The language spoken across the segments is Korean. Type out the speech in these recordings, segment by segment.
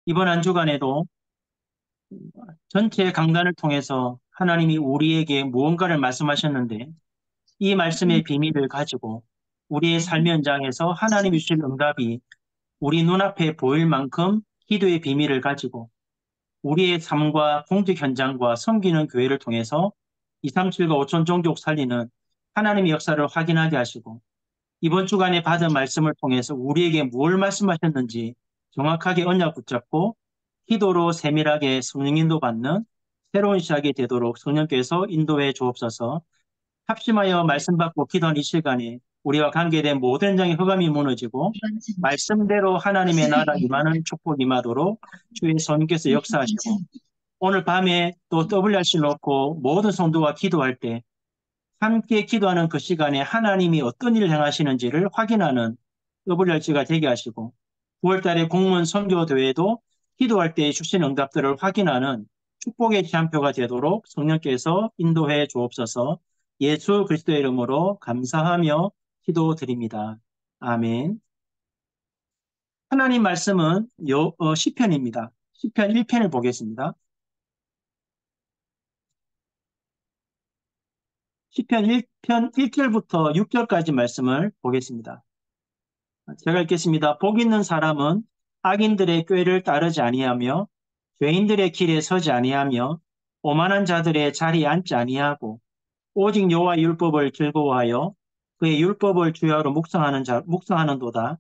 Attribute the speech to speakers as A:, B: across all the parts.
A: 이번 한 주간에도 전체 강단을 통해서 하나님이 우리에게 무언가를 말씀하셨는데 이 말씀의 비밀을 가지고 우리의 삶의 현장에서 하나님이 주신 응답이 우리 눈앞에 보일 만큼 기도의 비밀을 가지고 우리의 삶과 공직 현장과 섬기는 교회를 통해서 237과 5천 종족 살리는 하나님의 역사를 확인하게 하시고 이번 주간에 받은 말씀을 통해서 우리에게 무엇을 말씀하셨는지 정확하게 언약 붙잡고 기도로 세밀하게 성령 인도받는 새로운 시작이 되도록 성령께서 인도해 주옵소서. 합심하여 말씀 받고 기도한 이 시간에 우리와 관계된 모든 현장의 흑암이 무너지고 말씀대로 하나님의 나라 임하는 축복 임하도록 주의 성령께서 역사하시고 오늘 밤에 또 WRC 놓고 모든 성도가 기도할 때 함께 기도하는 그 시간에 하나님이 어떤 일을 행하시는지를 확인하는 WRC가 되게 하시고 9월달에 공무원 선교대회도 기도할 때 주신 응답들을 확인하는 축복의 시한표가 되도록 성령께서 인도해 주옵소서. 예수 그리스도의 이름으로 감사하며 기도드립니다. 아멘. 하나님 말씀은 시편입니다. 시편 1편을 보겠습니다. 시편 1편 1절부터 6절까지 말씀을 보겠습니다. 제가 읽겠습니다. 복 있는 사람은 악인들의 꾀를 따르지 아니하며 죄인들의 길에 서지 아니하며 오만한 자들의 자리에 앉지 아니하고 오직 여호와의 율법을 즐거워하여 그의 율법을 주야로 묵상하는도다.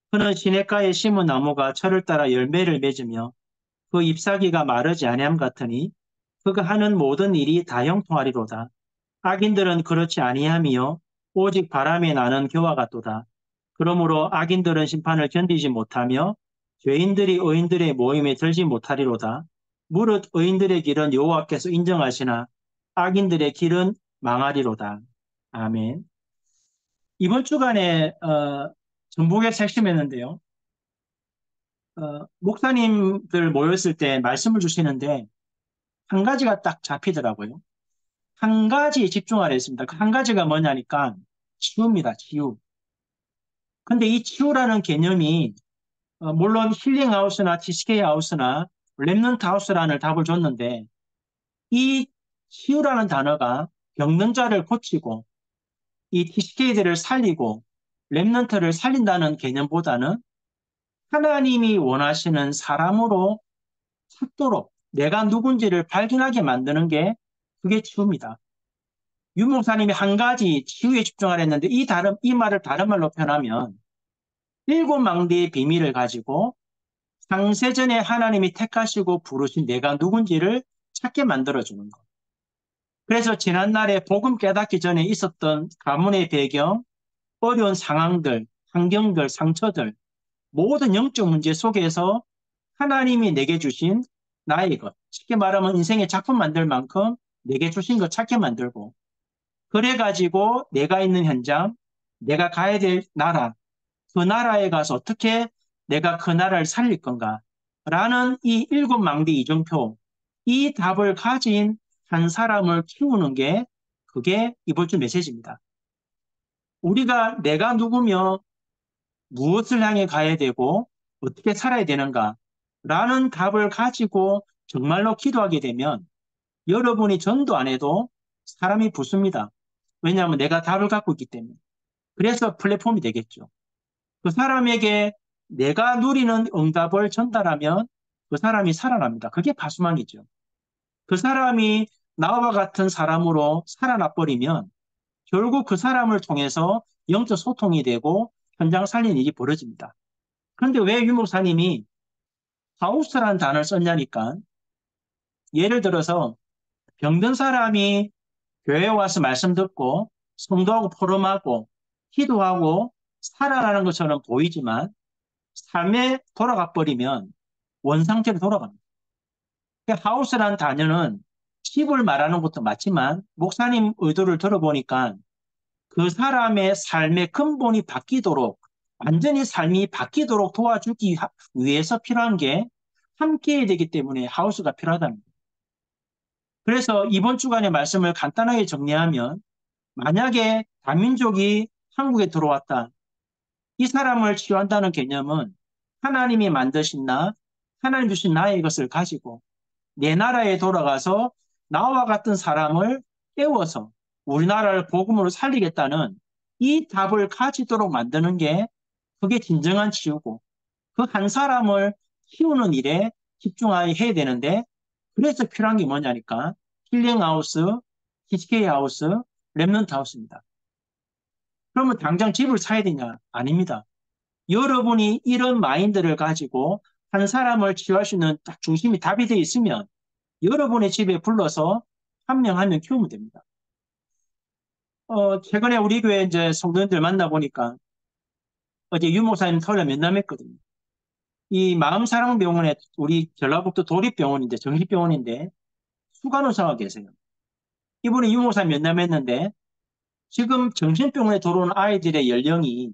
A: 그는 시냇가에 심은 나무가 철을 따라 열매를 맺으며 그 잎사귀가 마르지 아니함 같으니 그가 하는 모든 일이 다 형통하리로다. 악인들은 그렇지 아니하며 오직 바람에 나는 겨와 같도다. 그러므로 악인들은 심판을 견디지 못하며 죄인들이 의인들의 모임에 들지 못하리로다. 무릇 의인들의 길은 여호와께서 인정하시나 악인들의 길은 망하리로다. 아멘. 이번 주간에 전북에 핵심했는데요. 목사님들 모였을 때 말씀을 주시는데 한 가지가 딱 잡히더라고요. 한 가지에 집중하려 했습니다. 그 한 가지가 뭐냐니까 치유입니다. 치유. 근데 이 치유라는 개념이 물론 힐링하우스나 TCK하우스나 랩넌트하우스라는 답을 줬는데 이 치유라는 단어가 병든 자를 고치고 이 TCK들을 살리고 랩넌트를 살린다는 개념보다는 하나님이 원하시는 사람으로 찾도록 내가 누군지를 발견하게 만드는 게 그게 치유입니다. 유 목사님이 한 가지 치유에 집중하려 했는데 이 말을 다른 말로 표현하면 일곱 망대의 비밀을 가지고 창세전에 하나님이 택하시고 부르신 내가 누군지를 찾게 만들어주는 것. 그래서 지난날에 복음 깨닫기 전에 있었던 가문의 배경, 어려운 상황들, 환경들, 상처들, 모든 영적 문제 속에서 하나님이 내게 주신 나의 것, 쉽게 말하면 인생의 작품 만들 만큼 내게 주신 것 찾게 만들고 그래가지고 내가 있는 현장, 내가 가야 될 나라, 그 나라에 가서 어떻게 내가 그 나라를 살릴 건가? 라는 이 일곱 망대 이정표, 이 답을 가진 한 사람을 키우는 게 그게 이번 주 메시지입니다. 우리가 내가 누구며 무엇을 향해 가야 되고 어떻게 살아야 되는가? 라는 답을 가지고 정말로 기도하게 되면 여러분이 전도 안 해도 사람이 붙습니다. 왜냐하면 내가 답을 갖고 있기 때문에. 그래서 플랫폼이 되겠죠. 그 사람에게 내가 누리는 응답을 전달하면 그 사람이 살아납니다. 그게 파수망이죠. 그 사람이 나와 같은 사람으로 살아나 버리면 결국 그 사람을 통해서 영적 소통이 되고 현장 살리는 일이 벌어집니다. 그런데 왜 유목사님이 하우스라는 단어를 썼냐니까 예를 들어서 병든 사람이 교회에 와서 말씀 듣고 성도하고 포럼하고 기도하고 살아나는 것처럼 보이지만 삶에 돌아가 버리면 원상태로 돌아갑니다. 하우스라는 단어는 집을 말하는 것도 맞지만 목사님 의도를 들어보니까 그 사람의 삶의 근본이 바뀌도록 완전히 삶이 바뀌도록 도와주기 위해서 필요한 게 함께해야 되기 때문에 하우스가 필요하다는 거예요. 그래서 이번 주간의 말씀을 간단하게 정리하면 만약에 다민족이 한국에 들어왔다. 이 사람을 치유한다는 개념은 하나님이 만드신 나, 하나님 주신 나의 것을 가지고 내 나라에 돌아가서 나와 같은 사람을 깨워서 우리나라를 복음으로 살리겠다는 이 답을 가지도록 만드는 게 그게 진정한 치유고 그 한 사람을 키우는 일에 집중해야 되는데 그래서 필요한 게 뭐냐니까 힐링하우스, TK하우스, 랩넌트하우스입니다. 그러면 당장 집을 사야 되냐? 아닙니다. 여러분이 이런 마인드를 가지고 한 사람을 치유할 수 있는 딱 중심이 답이 되어 있으면 여러분의 집에 불러서 한 명 한 명 키우면 됩니다. 최근에 우리 교회 이제 성도님들 만나보니까 어제 유 목사님 토요일에 면담했거든요. 이 마음사랑병원에 우리 전라북도 도립병원인데 정신병원인데 수간호사가 계세요. 이분이 유 목사님 면담했는데 지금 정신병원에 들어온 아이들의 연령이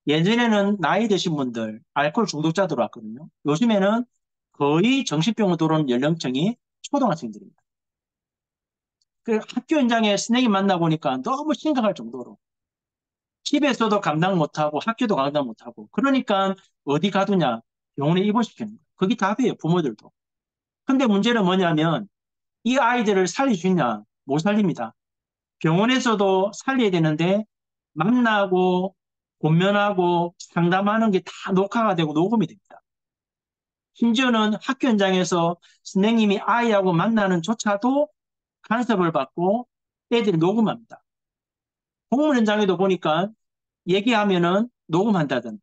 A: 예전에는 나이 드신 분들, 알코올 중독자 들어왔거든요. 요즘에는 거의 정신병원 들어오는 연령층이 초등학생들입니다. 그 학교 현장에 스낵이 만나보니까 너무 심각할 정도로 집에서도 감당 못하고 학교도 감당 못하고 그러니까 어디 가두냐? 병원에 입원시키는 거예요. 그게 답이에요, 부모들도. 근데 문제는 뭐냐면 이 아이들을 살릴 수 있냐? 못 살립니다. 병원에서도 살려야 되는데 만나고 권면하고 상담하는 게 다 녹화가 되고 녹음이 됩니다. 심지어는 학교 현장에서 선생님이 아이하고 만나는 조차도 간섭을 받고 애들이 녹음합니다. 공문 현장에도 보니까 얘기하면은 녹음한다든.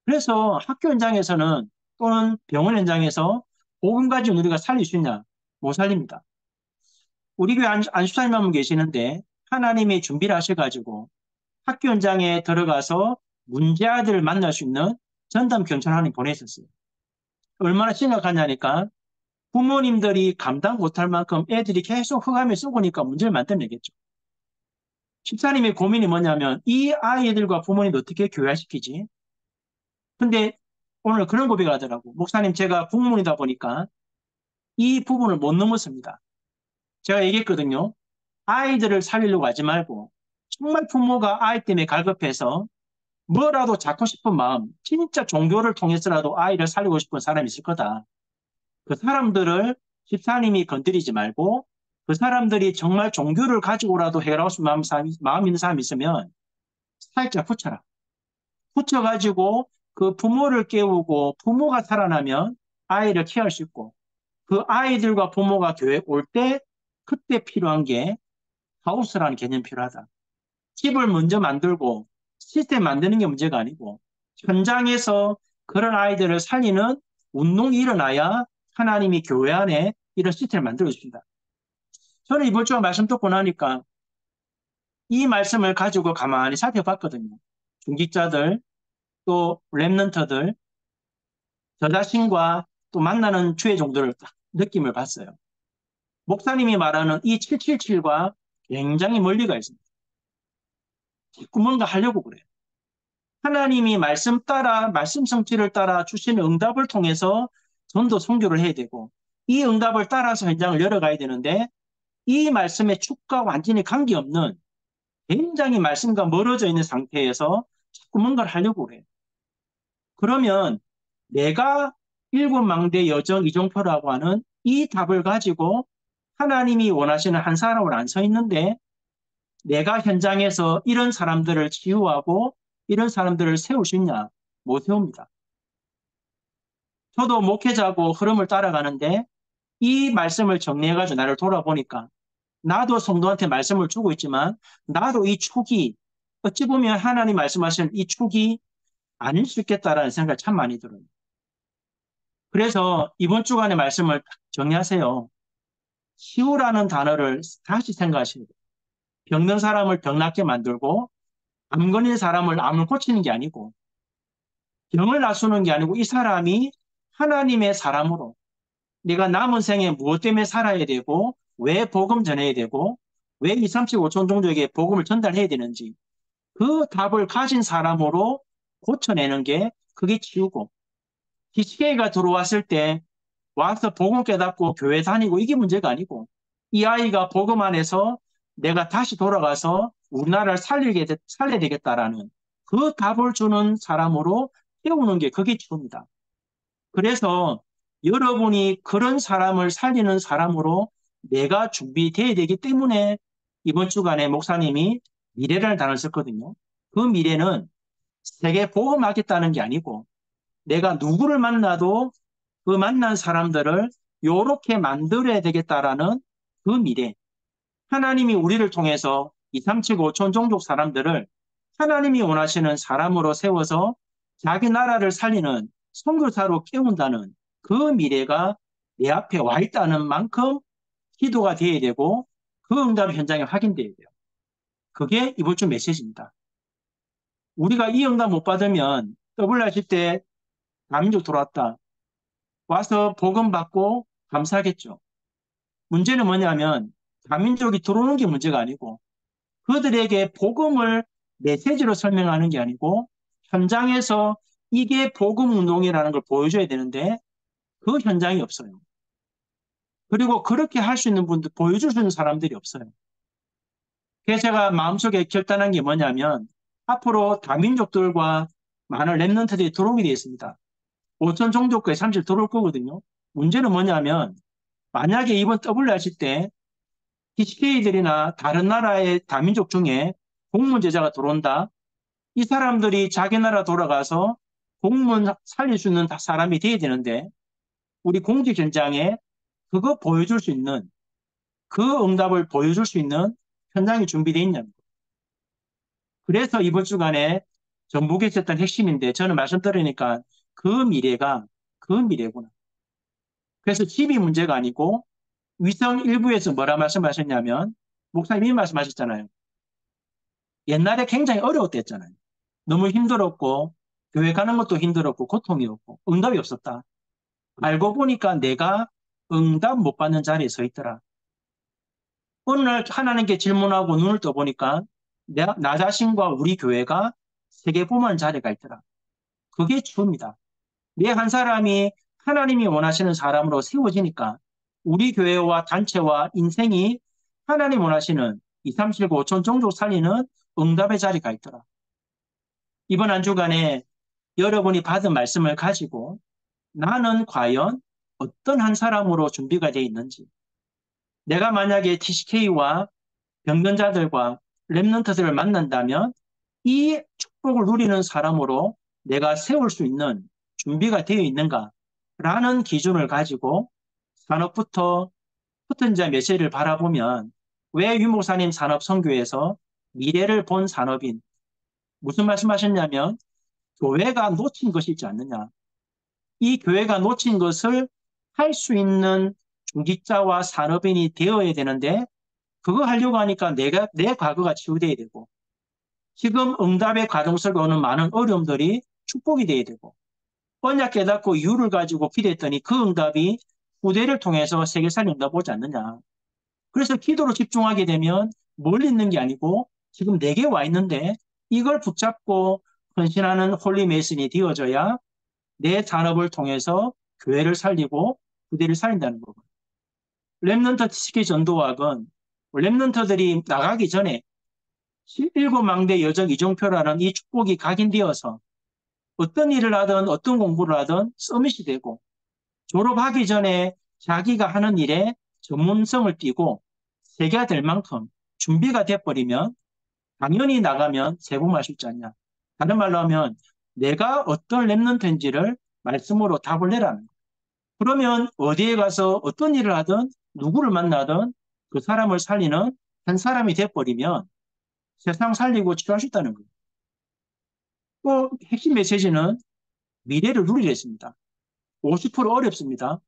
A: 그래서 학교 현장에서는 또는 병원 현장에서 복음 가지고 우리가 살릴 수 있냐? 못 살립니다. 우리 교회 안수사님 한 분 계시는데 하나님이 준비를 하셔가지고 학교 현장에 들어가서 문제아들을 만날 수 있는 전담 경찰관이 보내셨어요. 얼마나 심각하냐니까 부모님들이 감당 못할 만큼 애들이 계속 흑암에 쏘고니까 문제를 만들어내겠죠. 집사님의 고민이 뭐냐면 이 아이들과 부모님을 어떻게 교화시키지? 근데 오늘 그런 고백을 하더라고. 목사님 제가 국문이다 보니까 이 부분을 못 넘었습니다. 제가 얘기했거든요. 아이들을 살리려고 하지 말고 정말 부모가 아이 때문에 갈급해서 뭐라도 잡고 싶은 마음, 진짜 종교를 통해서라도 아이를 살리고 싶은 사람이 있을 거다. 그 사람들을 집사님이 건드리지 말고 그 사람들이 정말 종교를 가지고라도 해결하고 싶은 마음 있는 사람이 있으면 살짝 붙여라. 붙여가지고 그 부모를 깨우고 부모가 살아나면 아이를 케어할 수 있고 그 아이들과 부모가 교회 올 때 그때 필요한 게 하우스라는 개념이 필요하다. 집을 먼저 만들고 시스템 만드는 게 문제가 아니고 현장에서 그런 아이들을 살리는 운동이 일어나야 하나님이 교회 안에 이런 시스템을 만들어 주신다. 저는 이번 주에 말씀 듣고 나니까 이 말씀을 가지고 가만히 살펴봤거든요. 중직자들, 또 랩런터들, 저 자신과 또 만나는 주의 종들을 딱 느낌을 봤어요. 목사님이 말하는 이 777과 굉장히 멀리가 있습니다. 자꾸 뭔가 하려고 그래요. 하나님이 말씀 따라, 말씀 성취를 따라 주시는 응답을 통해서 전도 선교를 해야 되고 이 응답을 따라서 현장을 열어가야 되는데 이 말씀에 축과 완전히 관계없는 굉장히 말씀과 멀어져 있는 상태에서 자꾸 뭔가를 하려고 그래요. 그러면 내가 일곱 망대 여정 이종표라고 하는 이 답을 가지고 하나님이 원하시는 한 사람을 안 서 있는데 내가 현장에서 이런 사람들을 치유하고 이런 사람들을 세울 수 있냐? 못 세웁니다. 저도 목회자고 흐름을 따라가는데 이 말씀을 정리해가지고 나를 돌아보니까 나도 성도한테 말씀을 주고 있지만 나도 이 축이 어찌 보면 하나님 말씀하시는 이 축이 아닐 수 있겠다라는 생각이 참 많이 들어요. 그래서 이번 주간의 말씀을 정리하세요. 치유라는 단어를 다시 생각하셔야 돼요. 병든 사람을 병 낫게 만들고 암 걸린 사람을 암을 고치는 게 아니고 병을 낫수는 게 아니고 이 사람이 하나님의 사람으로 내가 남은 생에 무엇 때문에 살아야 되고 왜 복음 전해야 되고 왜 2, 3, 7, 5천 종족에게 복음을 전달해야 되는지 그 답을 가진 사람으로 고쳐내는 게 그게 치유고 기시계가 들어왔을 때 와서 복음 깨닫고 교회 다니고 이게 문제가 아니고 이 아이가 복음 안에서 내가 다시 돌아가서 우리나라를 살려야 되겠다라는 그 답을 주는 사람으로 깨우는 게 그게 치유입니다. 그래서 여러분이 그런 사람을 살리는 사람으로 내가 준비되어야 되기 때문에 이번 주간에 목사님이 미래라는 단어를 썼거든요. 그 미래는 세계 복음하겠다는 게 아니고 내가 누구를 만나도 그 만난 사람들을 요렇게 만들어야 되겠다라는 그 미래. 하나님이 우리를 통해서 2, 3, 7, 5천 종족 사람들을 하나님이 원하시는 사람으로 세워서 자기 나라를 살리는 선교사로 깨운다는 그 미래가 내 앞에 와 있다는 만큼 기도가 되어야 되고 그 응답 현장에 확인되어야 돼요. 그게 이번 주 메시지입니다. 우리가 이 응답 못 받으면 WRC 때 다민족 들어왔다. 와서 복음 받고 감사하겠죠. 문제는 뭐냐면 다민족이 들어오는 게 문제가 아니고 그들에게 복음을 메시지로 설명하는 게 아니고 현장에서 이게 복음 운동이라는 걸 보여줘야 되는데 그 현장이 없어요. 그리고 그렇게 할 수 있는 분들, 보여줄 수 있는 사람들이 없어요. 그래서 제가 마음속에 결단한 게 뭐냐면 앞으로 다민족들과 많은 랩런트들이 들어오게 되어 있습니다. 5천 종족과의 30 들어올 거거든요. 문제는 뭐냐면 만약에 이번 WRC 때 TCK들이나 다른 나라의 다민족 중에 공문 제자가 들어온다. 이 사람들이 자기 나라 돌아가서 공문 살릴 수 있는 사람이 돼야 되는데 우리 공직 현장에 그거 보여줄 수 있는 그 응답을 보여줄 수 있는 현장이 준비되어 있냐는 거예요. 그래서 이번 주간에 전북에 있었던 핵심인데 저는 말씀 들으니까 그 미래구나. 그래서 집이 문제가 아니고 위성 일부에서 뭐라 말씀하셨냐면 목사님이 말씀하셨잖아요. 옛날에 굉장히 어려웠댔잖아요. 너무 힘들었고 교회 가는 것도 힘들었고 고통이었고 응답이 없었다. 알고 보니까 내가 응답 못 받는 자리에 서 있더라. 어느 날 하나님께 질문하고 눈을 떠보니까 나 자신과 우리 교회가 세계 보면 자리가 있더라. 그게 주입니다. 내 한 사람이 하나님이 원하시는 사람으로 세워지니까 우리 교회와 단체와 인생이 하나님 원하시는 2, 3, 7, 5천 종족 살리는 응답의 자리가 있더라. 이번 한 주간에 여러분이 받은 말씀을 가지고 나는 과연 어떤 한 사람으로 준비가 되어 있는지 내가 만약에 TCK와 병변자들과 랩런트들을 만난다면 이 축복을 누리는 사람으로 내가 세울 수 있는 준비가 되어 있는가라는 기준을 가지고 산업부터 포텐자 메시지를 바라보면 왜 유목사님 산업선교에서 미래를 본 산업인 무슨 말씀하셨냐면 교회가 놓친 것이 있지 않느냐. 이 교회가 놓친 것을 할 수 있는 중직자와 산업인이 되어야 되는데 그거 하려고 하니까 내 과거가 치유돼야 되고 지금 응답의 과정 속에 오는 많은 어려움들이 축복이 돼야 되고 언약 깨닫고 이유를 가지고 기도했더니 그 응답이 후대를 통해서 세계사를 응답 오지 않느냐. 그래서 기도로 집중하게 되면 멀리 있는 게 아니고 지금 내게 와 있는데 이걸 붙잡고 헌신하는 홀리 메이슨이 되어져야 내 산업을 통해서 교회를 살리고 후대를 살린다는 거고. 랩넌트 특히 전도학은 랩넌트들이 나가기 전에 17망대 여정 이종표라는 이 축복이 각인되어서 어떤 일을 하든 어떤 공부를 하든 서밋이 되고 졸업하기 전에 자기가 하는 일에 전문성을 띠고 세계가 될 만큼 준비가 돼버리면 당연히 나가면 세공할 수 있지 않냐. 다른 말로 하면 내가 어떤 랩런트인지를 말씀으로 답을 내라는 거예요. 그러면 어디에 가서 어떤 일을 하든 누구를 만나든 그 사람을 살리는 한 사람이 돼버리면 세상 살리고 치료할 수 있다는 거예요. 또 핵심 메시지는 미래를 누리려 했습니다. 50% 어렵습니다.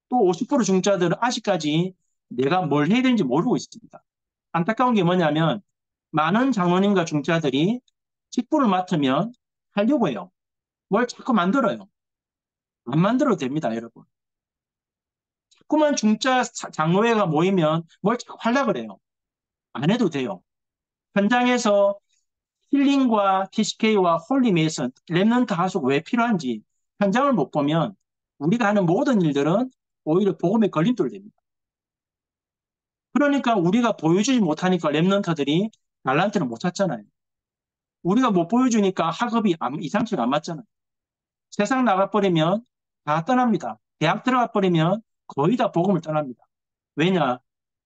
A: 또 50% 중자들은 아직까지 내가 뭘 해야 되는지 모르고 있습니다. 안타까운 게 뭐냐면 많은 장로님과 중자들이 직분을 맡으면 하려고 해요. 뭘 자꾸 만들어요. 안 만들어도 됩니다, 여러분. 자꾸만 중자 장로회가 모이면 뭘 자꾸 하려고 그래요. 안 해도 돼요. 현장에서 힐링과 TCK와 홀리메이슨, 랩넌트 하수가 왜 필요한지 현장을 못 보면 우리가 하는 모든 일들은 오히려 복음에 걸림돌이 됩니다. 그러니까 우리가 보여주지 못하니까 랩넌트들이 달란트를 못 찾잖아요. 우리가 못 보여주니까 학업이 2, 3층 안 맞잖아요. 세상 나가버리면 다 떠납니다. 대학 들어가 버리면 거의 다 복음을 떠납니다. 왜냐?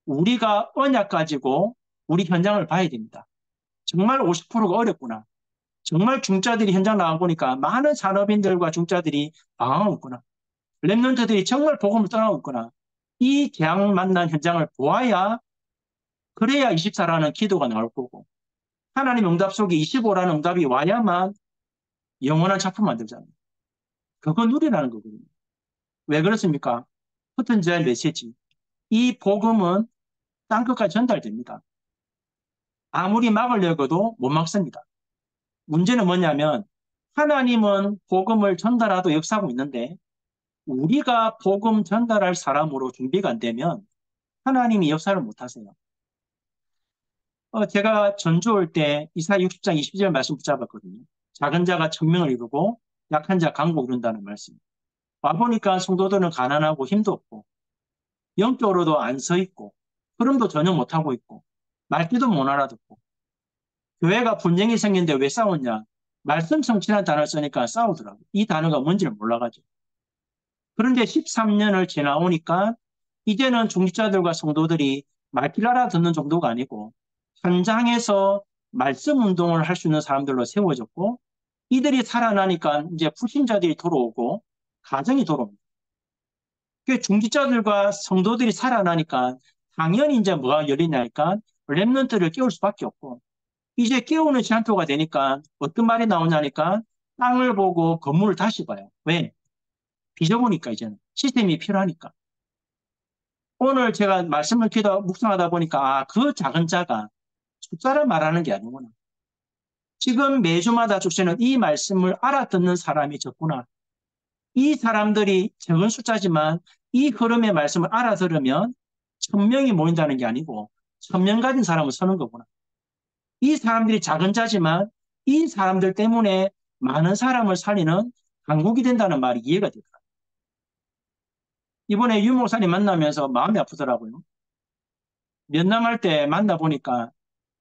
A: 우리가 언약 가지고 우리 현장을 봐야 됩니다. 정말 50%가 어렵구나. 정말 중짜들이 현장 나와보니까 많은 산업인들과 중짜들이 방황하고 있구나. 랩런트들이 정말 복음을 떠나고 있구나. 이 재앙 만난 현장을 보아야, 그래야 24라는 기도가 나올 거고, 하나님 응답 속에 25라는 응답이 와야만 영원한 작품 만들잖아요. 그거 누리라는 거거든요. 왜 그렇습니까? 흩은 자의 메시지. 이 복음은 땅끝까지 전달됩니다. 아무리 막으려고도 못 막습니다. 문제는 뭐냐면 하나님은 복음을 전달하도 역사하고 있는데 우리가 복음 전달할 사람으로 준비가 안 되면 하나님이 역사를 못 하세요. 제가 전주 올 때 이사야 60장 22절 말씀 붙잡았거든요. 작은 자가 천명을 이루고 약한 자 강국 이룬다는 말씀. 와보니까 성도들은 가난하고 힘도 없고 영적으로도 안 서 있고 흐름도 전혀 못하고 있고 말귀도 못 알아듣고 교회가 분쟁이 생겼는데 왜 싸웠냐? 말씀 성취라는 단어를 쓰니까 싸우더라고요. 이 단어가 뭔지를 몰라가지고. 그런데 13년을 지나오니까 이제는 중직자들과 성도들이 말귀를 알아듣는 정도가 아니고 현장에서 말씀 운동을 할 수 있는 사람들로 세워졌고 이들이 살아나니까 이제 불신자들이 돌아오고 가정이 돌아옵니다. 그 중직자들과 성도들이 살아나니까 당연히 이제 뭐가 열리냐니까 렘넌트를 깨울 수밖에 없고 이제 깨우는 시간표가 되니까 어떤 말이 나오냐니까 땅을 보고 건물을 다시 봐요. 왜? 비좁으니까 이제는 시스템이 필요하니까. 오늘 제가 말씀을 묵상하다 보니까 그 작은 자가 숫자를 말하는 게 아니구나. 지금 매주마다 주시는 이 말씀을 알아듣는 사람이 적구나. 이 사람들이 적은 숫자지만 이 흐름의 말씀을 알아들으면 1000명이 모인다는 게 아니고 1000명 가진 사람을 서는 거구나. 이 사람들이 작은 자지만 이 사람들 때문에 많은 사람을 살리는 강국이 된다는 말이 이해가 되더라고요. 이번에 유 목사님 만나면서 마음이 아프더라고요. 면담할 때 만나보니까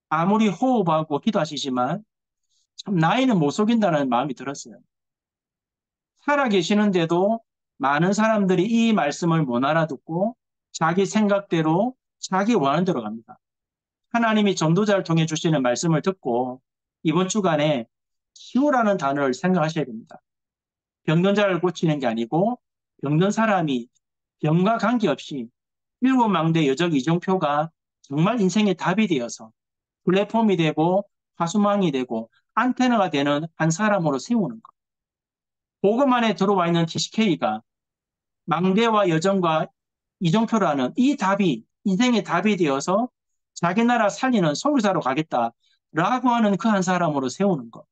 A: 아무리 호흡하고 기도하시지만 참 나이는 못 속인다는 마음이 들었어요. 살아계시는데도 많은 사람들이 이 말씀을 못 알아듣고 자기 생각대로 자기 원하는 대로 갑니다. 하나님이 전도자를 통해 주시는 말씀을 듣고 이번 주간에 치유라는 단어를 생각하셔야 됩니다. 병든 자를 고치는 게 아니고 병든 사람이 병과 관계없이 일곱 망대 여적 이정표가 정말 인생의 답이 되어서 플랫폼이 되고 화수망이 되고 안테나가 되는 한 사람으로 세우는 것. 복음 안에 들어와 있는 TCK가 망대와 여정과 이정표라는 이 답이 인생의 답이 되어서 자기 나라 살리는 선교사로 가겠다라고 하는 그 한 사람으로 세우는 것.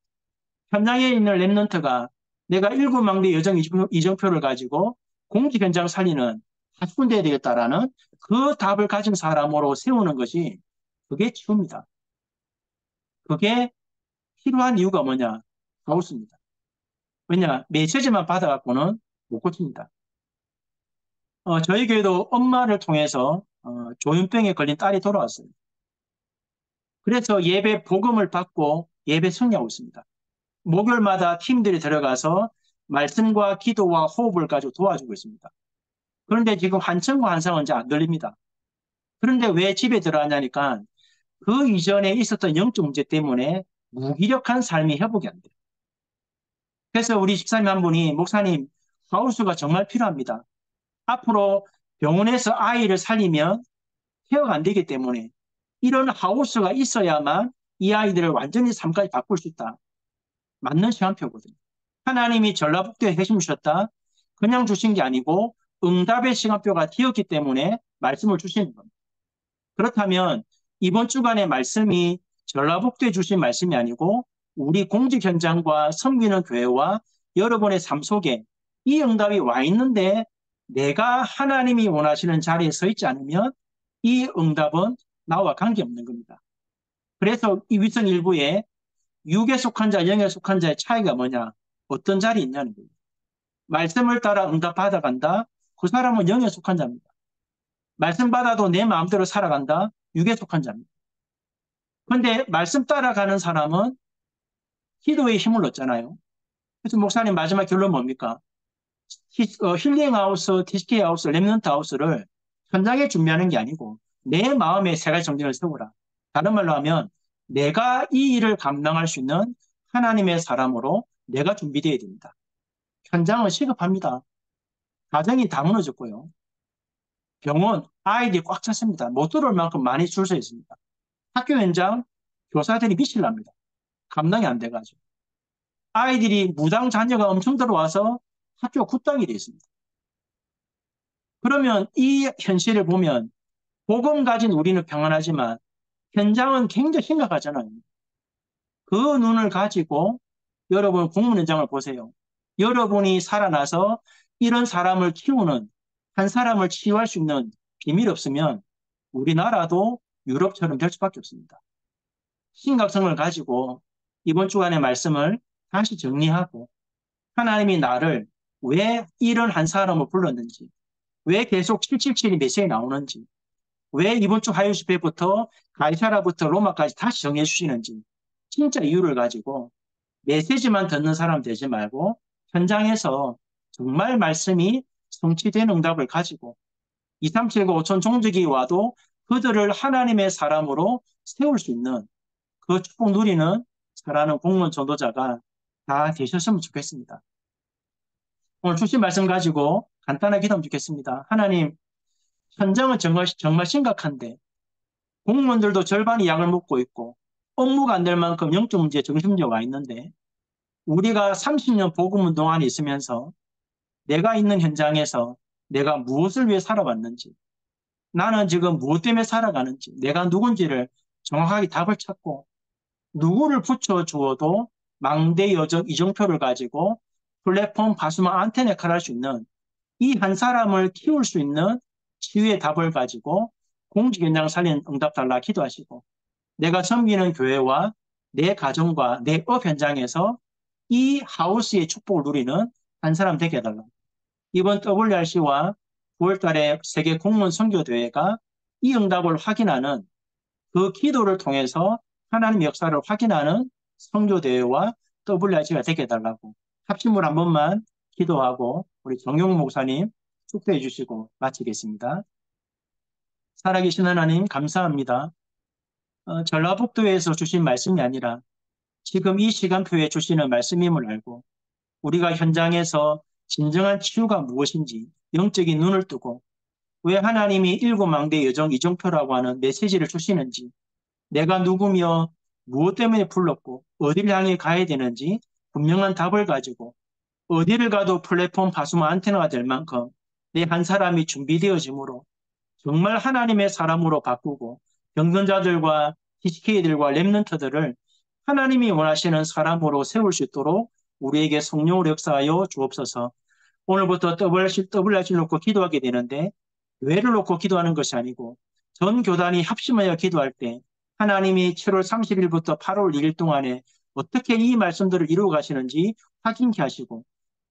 A: 현장에 있는 랩런트가 내가 일곱 망대 여정 이정표를 가지고 공직 현장 살리는 하수군대야 되겠다라는 그 답을 가진 사람으로 세우는 것이 그게 치유입니다. 그게 필요한 이유가 뭐냐? 가우스입니다. 왜냐? 메시지만 받아갖고는 못 고칩니다. 저희 교회도 엄마를 통해서 조현병에 걸린 딸이 돌아왔어요. 그래서 예배 복음을 받고 예배 승리하고 있습니다. 목요일마다 팀들이 들어가서 말씀과 기도와 호흡을 가지고 도와주고 있습니다. 그런데 지금 한청과 한상은 이제 안 들립니다. 그런데 왜 집에 들어가냐니까 그 이전에 있었던 영적 문제 때문에 무기력한 삶이 회복이 안 돼요. 그래서 우리 집사님 한 분이 목사님 하우스가 정말 필요합니다. 앞으로 병원에서 아이를 살리면 케어가 안 되기 때문에 이런 하우스가 있어야만 이 아이들을 완전히 삶까지 바꿀 수 있다. 맞는 시간표거든요. 하나님이 전라북도에 핵심 주셨다. 그냥 주신 게 아니고 응답의 시간표가 되었기 때문에 말씀을 주시는 겁니다. 그렇다면 이번 주간의 말씀이 전라북도에 주신 말씀이 아니고 우리 공직 현장과 섬기는 교회와 여러분의 삶 속에 이 응답이 와 있는데 내가 하나님이 원하시는 자리에 서 있지 않으면 이 응답은 나와 관계없는 겁니다. 그래서 이 위선 일부에 육에 속한 자, 영에 속한 자의 차이가 뭐냐? 어떤 자리에 있냐는 거예요. 말씀을 따라 응답 받아간다? 그 사람은 영에 속한 자입니다. 말씀 받아도 내 마음대로 살아간다? 육에 속한 자입니다. 그런데 말씀 따라가는 사람은 기도에 힘을 얻잖아요. 그래서 목사님 마지막 결론 뭡니까? 힐링하우스, TSK하우스, 랩넌트하우스를 현장에 준비하는 게 아니고 내 마음에 세 가지 정신을 세우라. 다른 말로 하면 내가 이 일을 감당할 수 있는 하나님의 사람으로 내가 준비되어야 됩니다. 현장은 시급합니다. 가정이 다 무너졌고요. 병원, 아이들이 꽉 찼습니다. 못 들어올 만큼 많이 줄 서 있습니다. 학교 현장, 교사들이 미칠랍니다. 감당이 안 돼가지고. 아이들이 무당 자녀가 엄청 들어와서 학교가 굿당이 돼 있습니다. 그러면 이 현실을 보면 복음 가진 우리는 평안하지만 현장은 굉장히 심각하잖아요. 그 눈을 가지고 여러분 공문 현장을 보세요. 여러분이 살아나서 이런 사람을 키우는 한 사람을 치유할 수 있는 비밀이 없으면 우리나라도 유럽처럼 될 수밖에 없습니다. 심각성을 가지고 이번 주간의 말씀을 다시 정리하고 하나님이 나를 왜 이런 한 사람을 불렀는지, 왜 계속 777이 메시지에 나오는지, 왜 이번 주 화요 집회부터 가이사라부터 로마까지 다시 정해 주시는지 진짜 이유를 가지고 메시지만 듣는 사람 되지 말고 현장에서 정말 말씀이 성취된 응답을 가지고 2379 5천 종족이 와도 그들을 하나님의 사람으로 세울 수 있는 그 축복 누리는 사랑하는 공무원 전도자가 다 되셨으면 좋겠습니다. 오늘 주신 말씀 가지고 간단하게 기도하면 좋겠습니다. 하나님, 현장은 정말 심각한데 공무원들도 절반이 약을 먹고 있고 업무가 안 될 만큼 영적 문제에 정신문제가 와 있는데 우리가 30년 복음운동 안에 있으면서 내가 있는 현장에서 내가 무엇을 위해 살아왔는지 나는 지금 무엇 때문에 살아가는지 내가 누군지를 정확하게 답을 찾고 누구를 붙여주어도 망대 여정 이정표를 가지고 플랫폼 바수만 안테나 역할을 할 수 있는 이 한 사람을 키울 수 있는 치유의 답을 가지고 공직 현장 살리는 응답 달라 기도하시고 내가 섬기는 교회와 내 가정과 내 업 현장에서 이 하우스의 축복을 누리는 한 사람 되게 해달라. 이번 WRC와 9월 달에 세계 공무원 선교대회가 이 응답을 확인하는 그 기도를 통해서 하나님 역사를 확인하는 선교대회와 WRC가 되게 해달라고 합심을 한 번만 기도하고 우리 정용 목사님 축도해 주시고 마치겠습니다. 살아계신 하나님 감사합니다. 전라북도에서 주신 말씀이 아니라 지금 이 시간표에 주시는 말씀임을 알고 우리가 현장에서 진정한 치유가 무엇인지 영적인 눈을 뜨고 왜 하나님이 일곱 망대 여정 이정표라고 하는 메시지를 주시는지 내가 누구며 무엇 때문에 불렀고 어디를 향해 가야 되는지 분명한 답을 가지고 어디를 가도 플랫폼 파수마 안테나가 될 만큼 내 한 사람이 준비되어지므로 정말 하나님의 사람으로 바꾸고 병든자들과 TCK들과 랩런트들을 하나님이 원하시는 사람으로 세울 수 있도록 우리에게 성령으로 역사하여 주옵소서. 오늘부터 WRC를 놓고 기도하게 되는데 교회를 놓고 기도하는 것이 아니고 전 교단이 합심하여 기도할 때 하나님이 7월 30일부터 8월 2일 동안에 어떻게 이 말씀들을 이루어 가시는지 확인케 하시고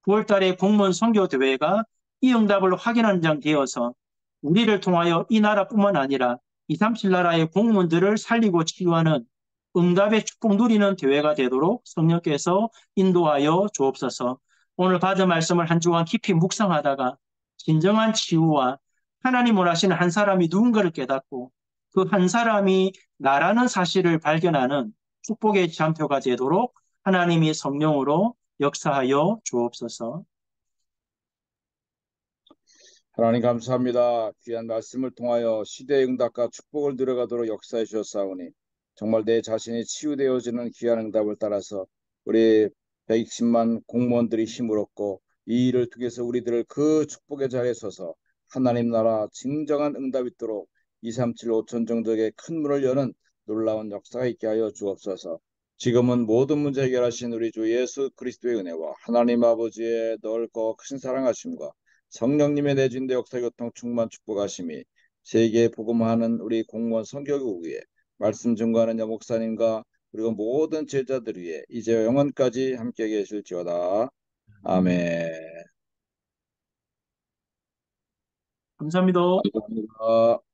A: 9월 달에 공무원 선교대회가 이 응답을 확인하는 장 되어서 우리를 통하여 이 나라뿐만 아니라 2, 37 나라의 공무원들을 살리고 치유하는 응답의 축복 누리는 대회가 되도록 성령께서 인도하여 주옵소서. 오늘 받은 말씀을 한 주간 깊이 묵상하다가 진정한 치유와 하나님 원하시는 한 사람이 누군가를 깨닫고 그 한 사람이 나라는 사실을 발견하는 축복의 지향표가 되도록 하나님이 성령으로 역사하여 주옵소서.
B: 하나님 감사합니다. 귀한 말씀을 통하여 시대의 응답과 축복을 들어가도록 역사해 주셨사오니 정말 내 자신이 치유되어지는 귀한 응답을 따라서 우리 120만 공무원들이 힘을 얻고 이 일을 통해서 우리들을 그 축복의 자리에 서서 하나님 나라 진정한 응답이 있도록 237 5천 정도의 큰 문을 여는 놀라운 역사가 있게 하여 주옵소서. 지금은 모든 문제 해결하신 우리 주 예수 그리스도의 은혜와 하나님 아버지의 넓고 크신 사랑하심과 성령님의 내주인대 역사 교통 충만 축복하심이 세계에 복음하는 우리 공무원 선교국 위에 말씀 증거하는 여목사님과 그리고 모든 제자들 위에 이제 영원까지 함께 계실지어다. 아멘.
A: 감사합니다.
B: 감사합니다.